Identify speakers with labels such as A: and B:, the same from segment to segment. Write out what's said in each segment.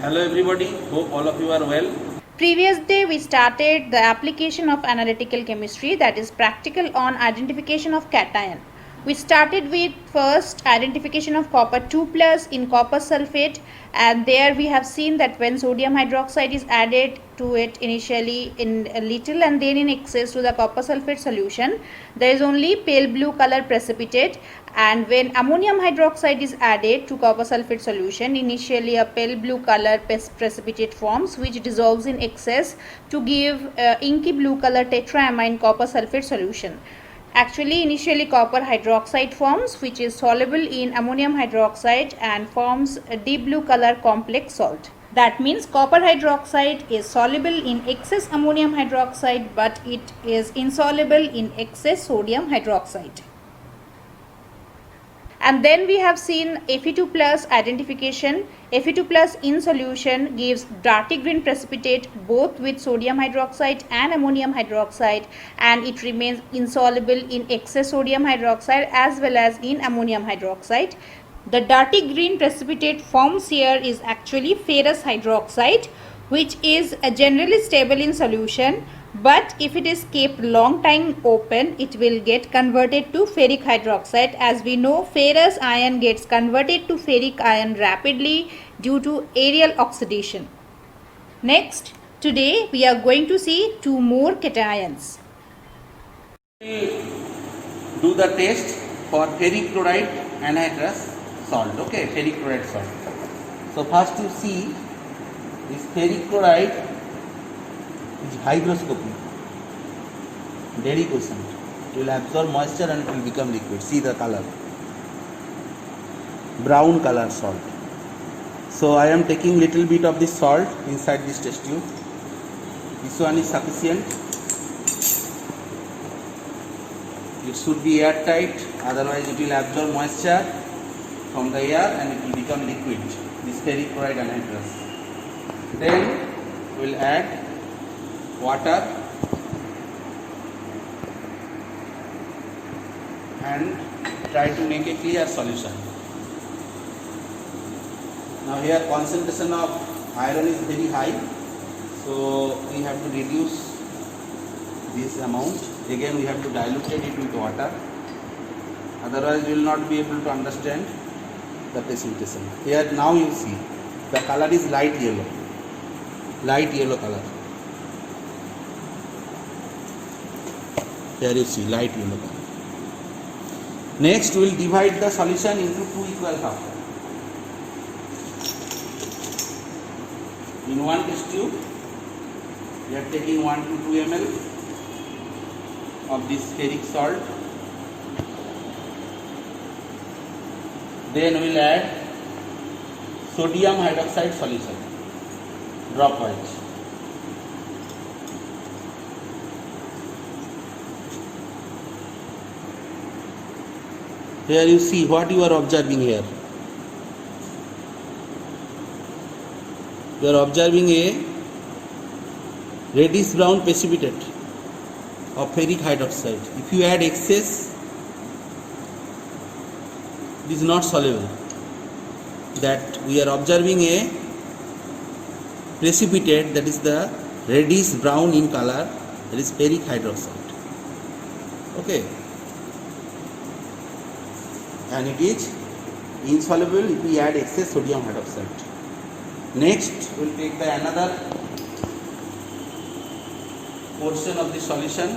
A: Hello everybody, hope all of you are well.
B: Previous day we started the application of analytical chemistry, that is practical on identification of cation. We started with first identification of copper 2 plus in copper sulfate, and there we have seen that when sodium hydroxide is added to it initially in a little and then in excess to the copper sulfate solution, there is only pale blue color precipitate, and when ammonium hydroxide is added to copper sulfate solution, initially a pale blue color precipitate forms which dissolves in excess to give inky blue color tetraamine copper sulfate solution. Actually, initially copper hydroxide forms which is soluble in ammonium hydroxide and forms a deep blue color complex salt. That means copper hydroxide is soluble in excess ammonium hydroxide, but it is insoluble in excess sodium hydroxide. And then we have seen Fe2 plus identification. Fe2 plus in solution gives dirty green precipitate both with sodium hydroxide and ammonium hydroxide, and it remains insoluble in excess sodium hydroxide as well as in ammonium hydroxide. The dirty green precipitate forms here is actually ferrous hydroxide, which is generally stable in solution, but if it is kept long time open, it will get converted to ferric hydroxide. As we know, ferrous ion gets converted to ferric ion rapidly due to aerial oxidation. Next, today we are going to see two more cations.
A: Do the test for ferric chloride anhydrous salt. Okay, ferric chloride salt. So first you see this ferric chloride is hygroscopic, very question. It will absorb moisture and it will become liquid. See the color, brown color salt. So I am taking little bit of this salt inside this test tube. This one is sufficient. It should be airtight, otherwise it will absorb moisture from the air and it will become liquid. This ferric chloride anhydrous. Then we will add water and try to make a clear solution. Now here concentration of iron is very high, so we have to reduce this amount. Again we have to dilute it with water, otherwise we will not be able to understand the precipitation. Here now you see the color is light yellow color. Here you see light yellow color. Next we will divide the solution into two equal halves. In one test tube we are taking 1 to 2 ml of this ferric salt. Then we will add sodium hydroxide solution dropwise. Here you see what you are observing here. You are observing a reddish brown precipitate of ferric hydroxide. If you add excess, it is not soluble. That we are observing a precipitate that is the reddish brown in color, that is ferric hydroxide. Okay. And it is insoluble if we add excess sodium hydroxide. Next we will take the another portion of the solution,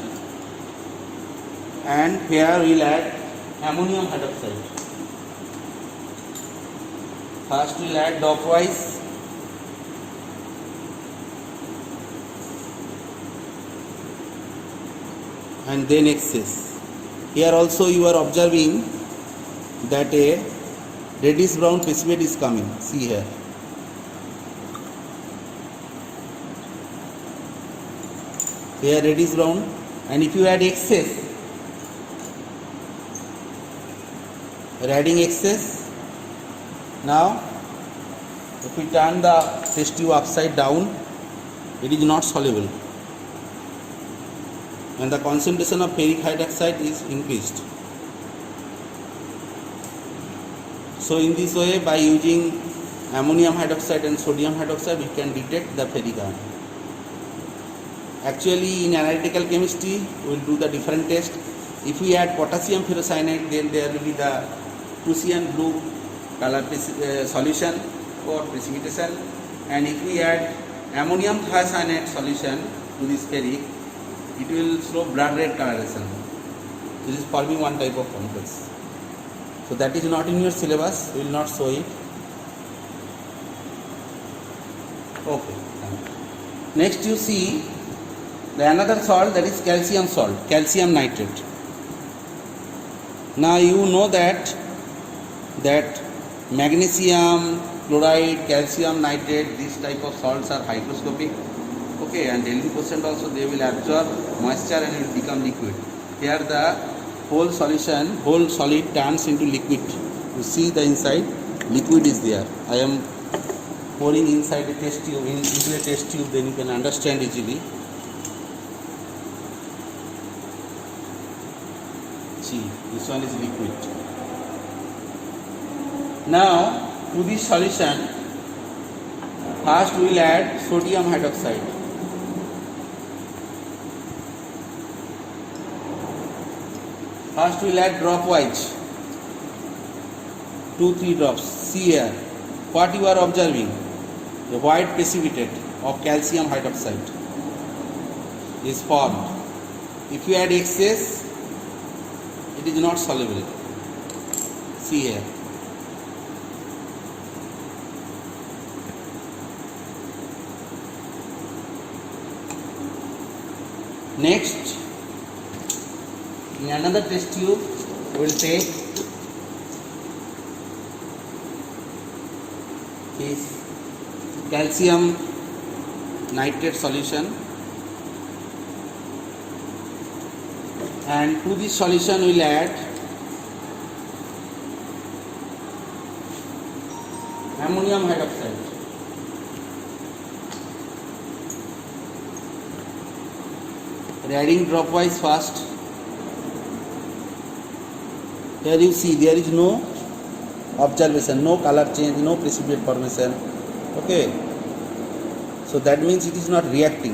A: and here we will add ammonium hydroxide. First we will add dropwise. And then excess. Here also you are observing that a reddish brown precipitate is coming. See here. Here reddish brown, and if you add excess, you are adding excess. Now if we turn the test tube upside down, it is not soluble and the concentration of ferric hydroxide is increased. So in this way, by using ammonium hydroxide and sodium hydroxide, we can detect the ferric ion. Actually, in analytical chemistry, we will do the different test. If we add potassium ferrocyanide, then there will be the Prussian blue color solution for precipitation. And if we add ammonium thiocyanate solution to this ferric, it will show blood red coloration. This is forming one type of complex. So that is not in your syllabus, we will not show it. Okay. Next you see the another salt, that is calcium salt, calcium nitrate. Now you know that magnesium chloride, calcium nitrate, these type of salts are hygroscopic. Okay, and 80% also they will absorb moisture and it will become liquid. Here the whole solution, whole solid turns into liquid. You see the inside, liquid is there. I am pouring inside a test tube, into a test tube, then you can understand easily. See, this one is liquid. Now, to this solution, first we will add sodium hydroxide. First we will add dropwise, 2-3 drops. See here, what you are observing, the white precipitate of calcium hydroxide is formed. If you add excess, it is not soluble. See here. Next, in another test tube, we will take this calcium nitrate solution, and to this solution we will add ammonium hydroxide. We are adding dropwise first. Here you see there is no observation, no color change, no precipitate formation. Okay, so that means it is not reacting.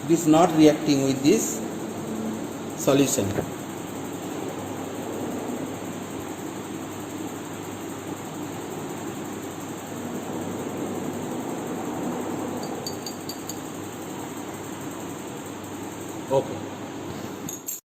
A: It is not reacting with this solution.